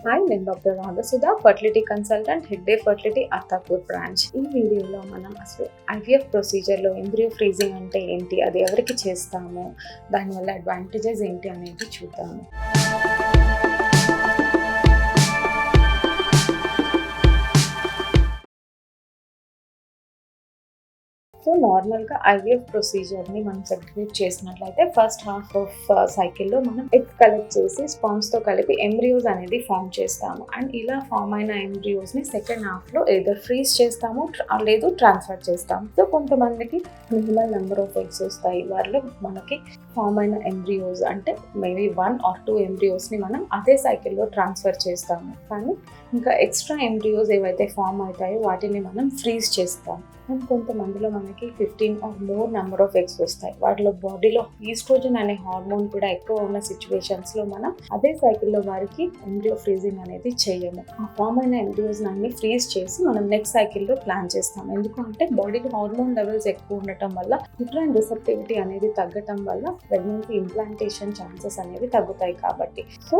Hi, నేను doctor Ragasudha, fertility consultant, Hegde fertility Attapur branch. ఈ వీడియోలో మనం అసలు ఐవీఎఫ్ ప్రొసీజర్లో ఎంబ్రియో ఫ్రీజింగ్ అంటే ఏంటి, అది ఎవరికి చేస్తాము, దానివల్ల అడ్వాంటేజెస్ ఏంటి అనేది చూద్దాము. సో నార్మల్గా ఐవీఎఫ్ ప్రొసీజర్ని మనం సెగ్రిగేట్ చేసినట్లయితే ఫస్ట్ హాఫ్ ఆఫ్ సైకిల్లో మనం ఎగ్ కలెక్ట్ చేసి స్పామ్స్తో కలిపి ఎంబ్రియోస్ అనేది ఫామ్ చేస్తాము. అండ్ ఇలా ఫామ్ అయిన ఎంబ్రియోస్ని సెకండ్ హాఫ్లో ఏదర్ ఫ్రీజ్ చేస్తాము లేదు ట్రాన్స్ఫర్ చేస్తాము. సో కొంతమందికి మినిమల్ నెంబర్ ఆఫ్ ఎగ్స్ వస్తాయి. వాళ్ళు మనకి ఫామ్ అయిన ఎంబ్రియోస్ అంటే మేబీ 1 or 2 ఎంబ్రియోస్ని మనం అదే సైకిల్లో ట్రాన్స్ఫర్ చేస్తాము. కానీ ఇంకా ఎక్స్ట్రా ఎంబ్రియోస్ ఏవైతే ఫామ్ అవుతాయో వాటిని మనం ఫ్రీజ్ చేస్తాము. అండ్ కొంతమందిలో మనకి 15 or more number of eggs వస్తాయి. వాటిలో బాడీలో ఈస్ట్రోజన్ అనే హార్మోన్ కూడా ఎక్కువ ఉన్న సిచ్యువేషన్స్లో మనం అదే సైకిల్లో వారికి ఎంబ్రియో ఫ్రీజింగ్ అనేది చేయము. ఆ ఫామ్ అయిన ఎంబ్రియోస్ అన్ని ఫ్రీజ్ చేసి మనం నెక్స్ట్ సైకిల్లో ప్లాన్ చేస్తాం. ఎందుకంటే బాడీలో హార్మోన్ లెవెల్స్ ఎక్కువ ఉండటం వల్ల యూట్రైన్ రిసెప్టివిటీ అనేది తగ్గటం వల్ల ప్రెగ్నెన్సీ ఇంప్లాంటేషన్ ఛాన్సెస్ అనేవి తగ్గుతాయి కాబట్టి. సో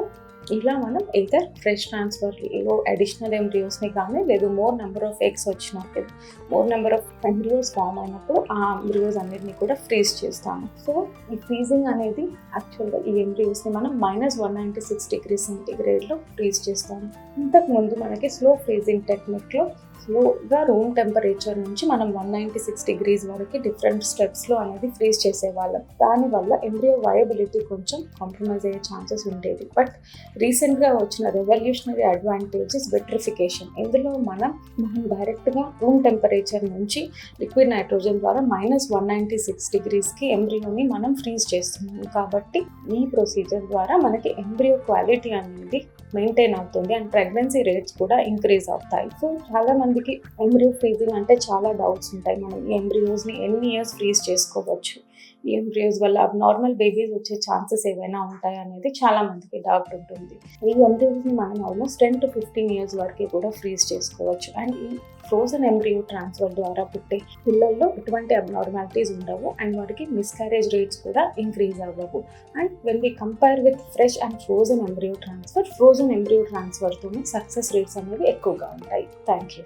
ఇలా మనం ఎయిదర్ ఫ్రెష్ ట్రాన్స్ఫర్లో అడిషనల్ ఎంబ్రియోస్ని కానీ లేదు మోర్ నెంబర్ ఆఫ్ ఎగ్స్ వచ్చినప్పుడు more number of embryos form అయినప్పుడు ఆ ఎంబ్రియోస్ అన్నిటిని కూడా ఫ్రీజ్ చేస్తాము. సో ఈ ఫ్రీజింగ్ అనేది యాక్చువల్గా ఈ ఎంబ్రియోస్ని మనం -196 degrees సెంటీగ్రేడ్లో ఫ్రీజ్ చేస్తాము. ఇంతకుముందు మనకి స్లో ఫ్రీజింగ్ టెక్నిక్లో స్లోగా రూమ్ టెంపరేచర్ నుంచి మనం 196 degrees వరకు డిఫరెంట్ స్టెప్స్లో అనేది ఫ్రీజ్ చేసేవాళ్ళం. దానివల్ల ఎంబ్రియో వయబిలిటీ కొంచెం కాంప్రమైజ్ అయ్యే ఛాన్సెస్ ఉండేది. బట్ రీసెంట్గా వచ్చిన రెవల్యూషనరీ అడ్వాంటేజెస్ వెట్రిఫికేషన్. ఇందులో మనం డైరెక్ట్గా రూమ్ టెంపరేచర్ నుంచి లిక్విడ్ నైట్రోజన్ ద్వారా -196 degreesకి ఎంబ్రియోని మనం ఫ్రీజ్ చేస్తున్నాము. కాబట్టి ఈ ప్రొసీజర్ ద్వారా మనకి ఎంబ్రియో క్వాలిటీ అనేది మెయింటైన్ అవుతుంది అండ్ ప్రెగ్నెన్సీ రేట్స్ కూడా ఇంక్రీజ్ అవుతాయి. సో చాలా మందికి ఎంబ్రియో ఫ్రీజింగ్ అంటే చాలా డౌట్స్ ఉంటాయి. మనం ఈ ఎంబ్రియోస్ని ఎన్ని ఇయర్స్ ఫ్రీజ్ చేసుకోవచ్చు, ఈ ఎంబ్రియోస్ వల్ల నార్మల్ బేబీస్ వచ్చే ఛాన్సెస్ ఏవైనా ఉంటాయి అనేది చాలా మందికి డౌట్ ఉంటుంది. ఈ ఎంబ్రియోస్ని మనం ఆల్మోస్ట్ 10 to 15 years వరకు కూడా ఫ్రీజ్ చేసుకోవచ్చు. అండ్ ఈ ఫ్రోజన్ ఎంబ్రియో ట్రాన్స్ఫర్ ద్వారా పుట్టే పిల్లల్లో ఎటువంటి అబ్నార్మాలిటీస్ ఉండవు అండ్ వాటికి మిస్క్యారేజ్ రేట్స్ కూడా ఇంక్రీజ్ అవ్వవు. And when we compare with fresh and frozen embryo ట్రాన్స్ఫర్తోనే సక్సెస్ రేట్స్ అనేవి ఎక్కువగా ఉంటాయి. Thank you.